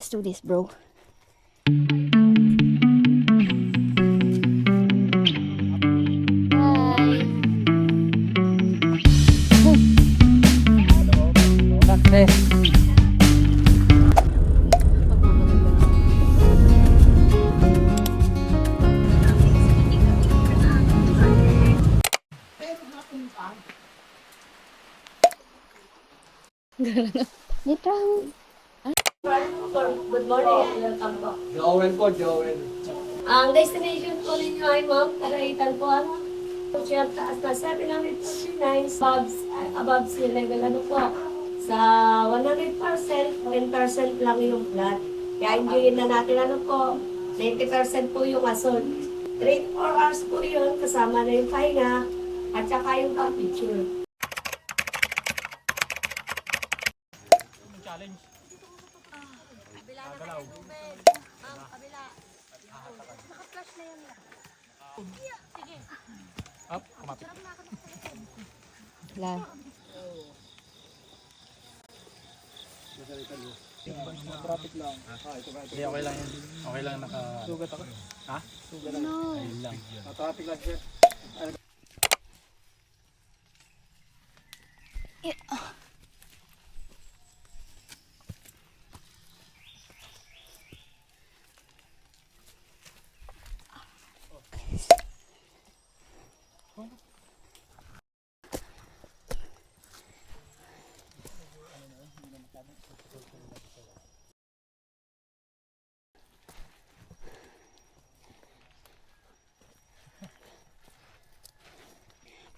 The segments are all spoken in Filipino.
Let's do this, bro. Success. Dito. Good morning, welcome po. Joel po, Joel. Ang destination po ninyo ay Mount Araitan po, ano? Siya taas na 759 above sea level, ano po? Sa 100%, 10% lang yung flat. Kaya enjoyin na natin, ano po? 90% po yung asol. 3 to 4 hours po yun, kasama na yung pahinga, at saka yung pang-picture. Lang. Hindi, okay lang yan. Okay lang naka... Sugat ako. Ha? Sugat ako. Ayun lang. Traffic lang siya.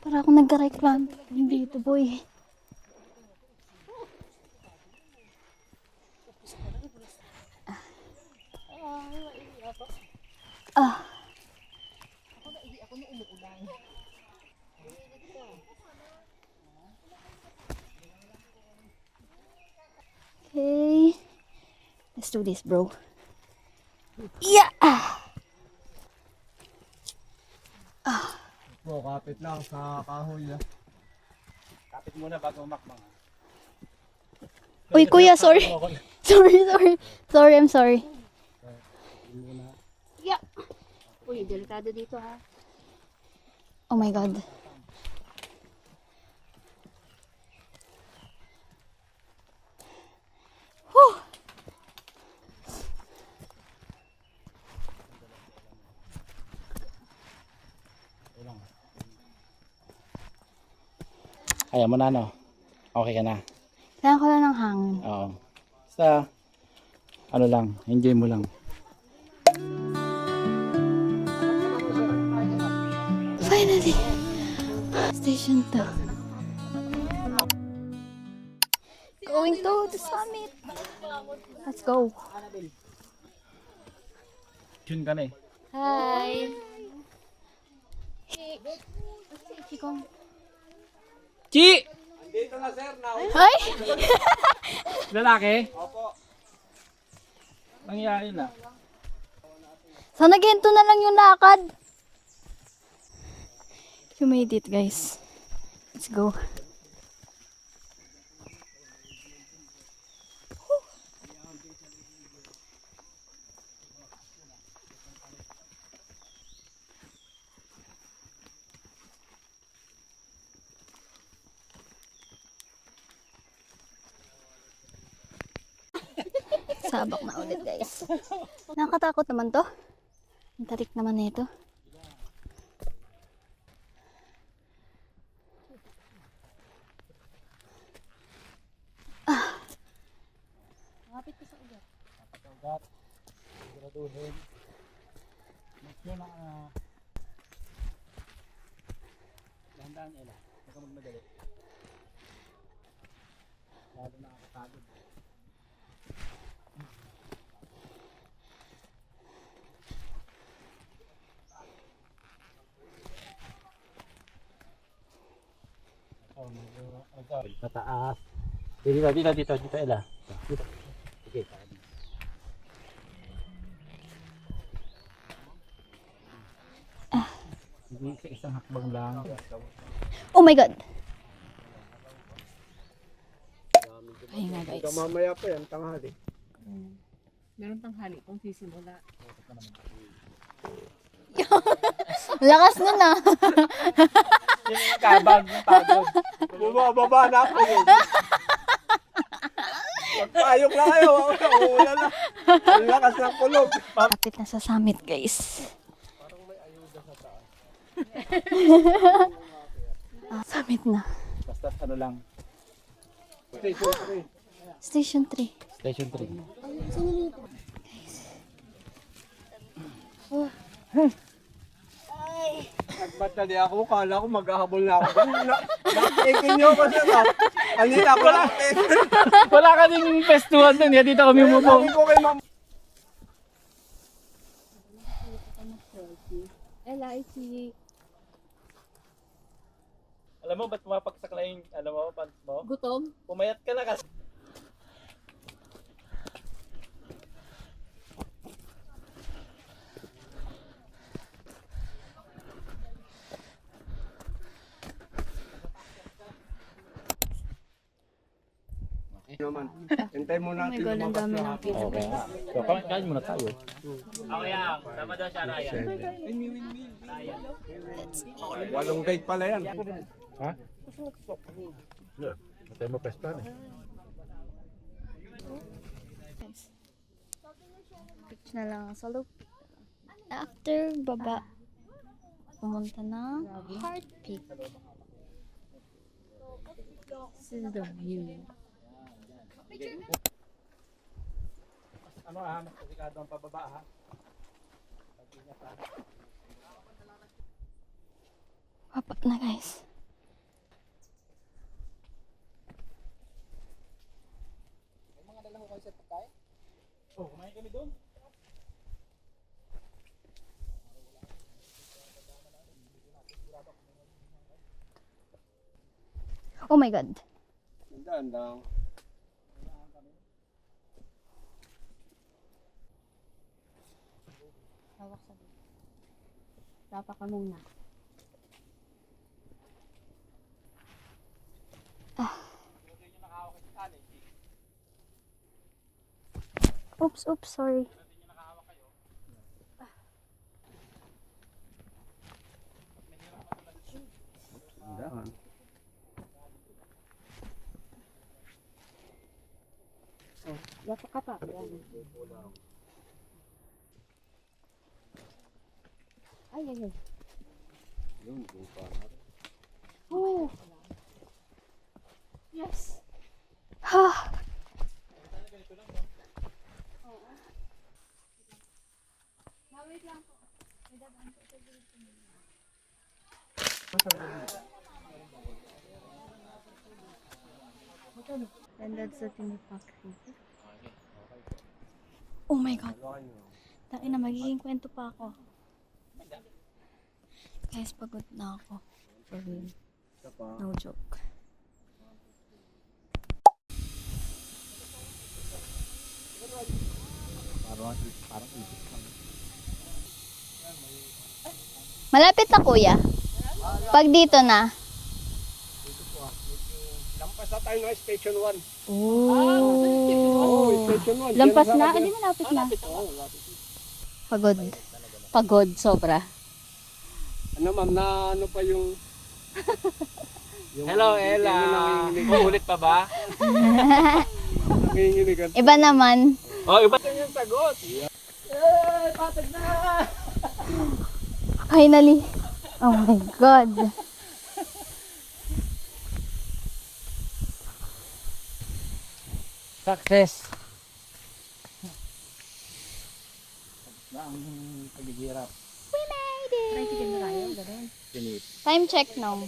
Para ako nagka-reclam dito, boy. Ah. Okay. Let's do this, bro. Yeah. Po, kapit lang sa kahoy. Kapit muna bago umakbang. Uy, kuya, sorry. Sorry, I'm sorry. Yeah. Uy, delikado dito ha. Oh my God. Whew. Kaya mo na, no? Okay ka na? Kailangan ko lang ng hangin. Oo. Basta, ano lang, enjoy mo lang. Finally. Station 2. Going to the summit. Let's go. Tune ka na eh. Hi. Chikong. Chi! Hi. Lalaki? Opo. Nangyari na. Sana ganito na lang yung lakad. You made it, guys. Let's go. Sabak na ulit, guys. Nakakatakot naman to. Ang tarik naman nito. Ugat. Siguraduhin. Make sure na dahan-dahan nila. Huwag ka magmadali. Lalo nakakapagod. Mataas. Dito, Ella. Dito. Okay, hindi sa isang hakbang lang. Oh my God. Ay nga, guys. Mamaya pa yan, tanghali. Meron tanghali kung sisimula. Lakas nun ah. Yung kabag ng pagod. Bumababa na ako yun. Magpayok na kayo. Uulan na. Ang lakas ng kulog. Kapit na sa summit, guys. Summit na. Basta ano lang. Station 3. Station 3. Nagbatali ako. Kala ko maghahabol na ako. Nakikin niyo kasi ako. Kanina ko lang. Wala ka ding festuhan dun. Yan dito kami umupo. Sabi ko kay ma'am. LIC. Alam mo, ba't pumapagsak na yung, alam mo, pants mo? Gutom? Pumayat ka na kasi. Naman. Hintay mo Oh my natin. God, ang dami ng pizza. Okay. So, kain muna tayo. Walong gate pala yan. Ha? Matay mo pesta eh. Pitch na lang sa loop. After baba, pumunta na Heart Peak. This is the view. Ano ha? Mas delikado ang pababa ha? Baba na, guys. Oh, kumain kami doon. Oh my God. Daan lang. Hawak sa dito. Tapa ka muna. Oops, sorry. Daan. Yapa ka pa. Yan. Ay. Yun, buka. Oh. Yes. Ha. And that's the thing with factory. Oh my God. Taki na, magiging kwento pa ako. Guys, pagod na ako. For real. No joke. Parang isip lang. Malapit na, kuya. Pag dito na. Lampas na tayo ng station 1. Oh. Station 1. Lampas na? Hindi malapit na. Pagod. Pagod, sobra. Ano ma'am, na ano pa yung... Hello, Ella. Uulit pa ba? Nanginginigan. Iba naman. Oh, iba yung sagot. Finally. Oh my God. Success. Na ang paghihirap. Tricycle na tayo, gano'n. Time check now.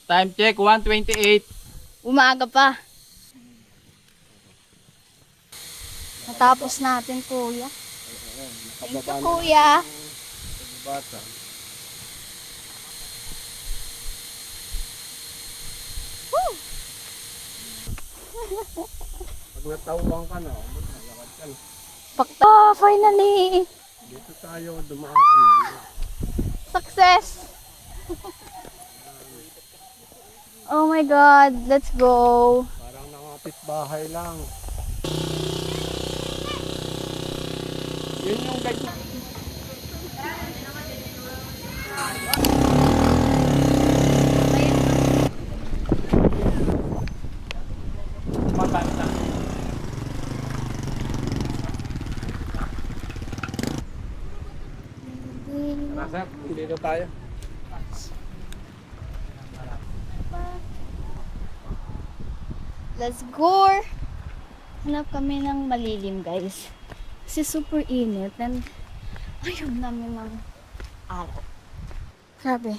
Time check, 1:28. Umaga pa. Natapos natin, kuya. Thank you, kuya. Bata. Woo! Pag natawang ka na, malakad ka na. Pakta, finally. Dito tayo, dumaan kami. Success. Oh my God, let's go. Parang nangapit bahay lang. Sir, dito tayo. Let's go! Hanap kami ng malilim, guys. Kasi super init and ayaw namin ng araw. Grabe.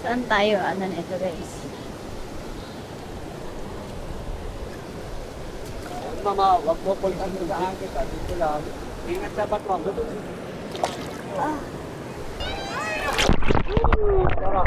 Saan tayo? Ano na ito, guys? Mama, wag mo puntan sa daan kita. Dito lang. Ingat sa bato. Tara.